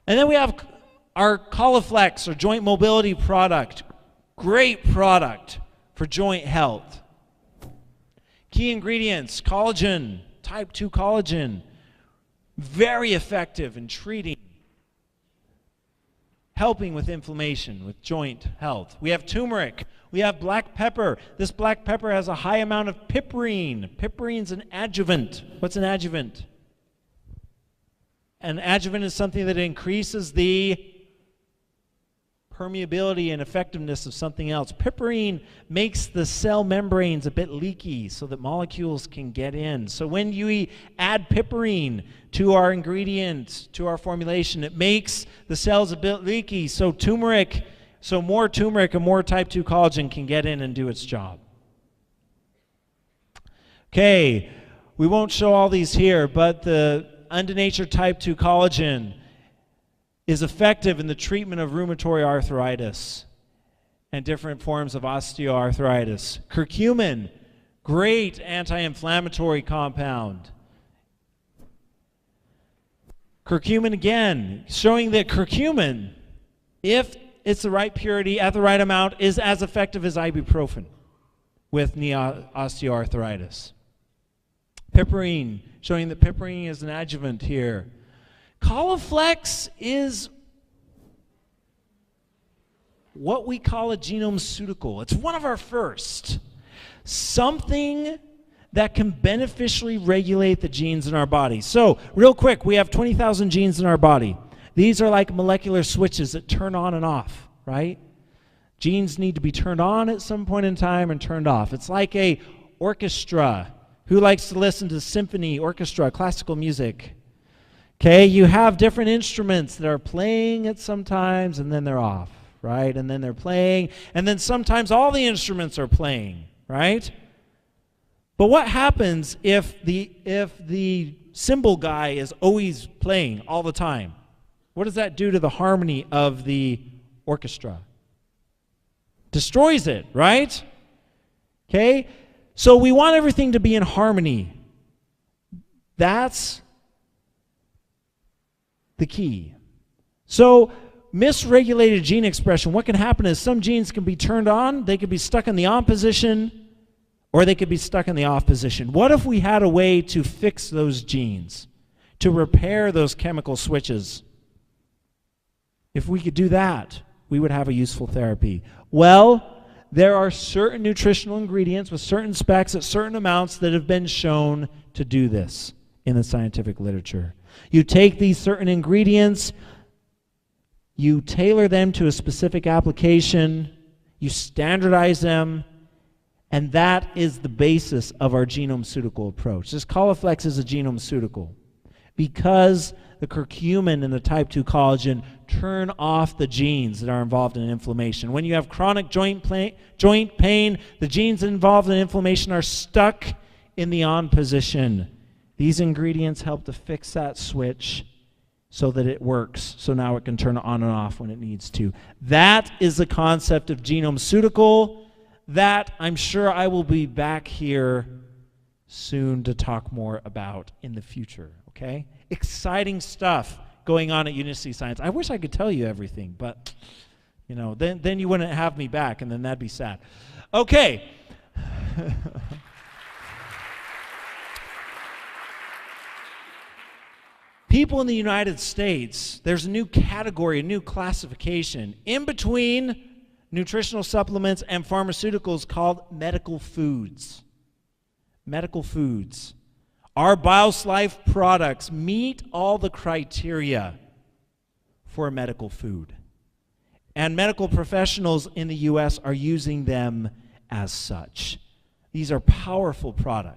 And then we have our Colla Flex or joint mobility product. Great product for joint health. Key ingredients, collagen, type 2 collagen. Very effective in treating, helping with inflammation, with joint health. We have turmeric. We have black pepper. This black pepper has a high amount of piperine. Piperine's an adjuvant. What's an adjuvant? An adjuvant is something that increases the permeability and effectiveness of something else. Piperine makes the cell membranes a bit leaky so that molecules can get in. So when you add piperine to our ingredient, to our formulation, it makes the cells a bit leaky. So more turmeric and more type 2 collagen can get in and do its job. Okay, we won't show all these here, but the undenatured type 2 collagen is effective in the treatment of rheumatoid arthritis and different forms of osteoarthritis. Curcumin, great anti-inflammatory compound. Curcumin again, showing that curcumin, if it's the right purity at the right amount, is as effective as ibuprofen with knee osteoarthritis. Piperine, showing that piperine is an adjuvant here. Colla Flex is what we call a genome-ceutical. It's one of our first. Something that can beneficially regulate the genes in our body. So, real quick, we have 20,000 genes in our body. These are like molecular switches that turn on and off, right? Genes need to be turned on at some point in time and turned off. It's like a orchestra. Who likes to listen to symphony, orchestra, classical music? Okay, you have different instruments that are playing at some times and then they're off, right? And then they're playing, and then sometimes all the instruments are playing, right? But what happens if the cymbal guy is always playing all the time? What does that do to the harmony of the orchestra? Destroys it, right? Okay? So we want everything to be in harmony. That's the key. So misregulated gene expression, what can happen is some genes can be turned on, they could be stuck in the on position, or they could be stuck in the off position. What if we had a way to fix those genes, to repair those chemical switches? If we could do that, we would have a useful therapy. Well, there are certain nutritional ingredients with certain specs at certain amounts that have been shown to do this in the scientific literature. You take these certain ingredients, you tailor them to a specific application, you standardize them, and that is the basis of our genome-ceutical approach. This Colla Flex is a genome-ceutical because the curcumin and the type 2 collagen turn off the genes that are involved in inflammation. When you have chronic joint pain, the genes involved in inflammation are stuck in the on position. These ingredients help to fix that switch so that it works, so now it can turn on and off when it needs to. That is the concept of genome-ceutical that I'm sure I will be back here soon to talk more about in the future, okay? Exciting stuff going on at Unicity Science. I wish I could tell you everything, but then you wouldn't have me back, and then that'd be sad. Okay. People in the United States, there's a new category, a new classification in between nutritional supplements and pharmaceuticals called medical foods. Medical foods. Our BioSlife products meet all the criteria for a medical food. And medical professionals in the U.S. are using them as such. These are powerful products.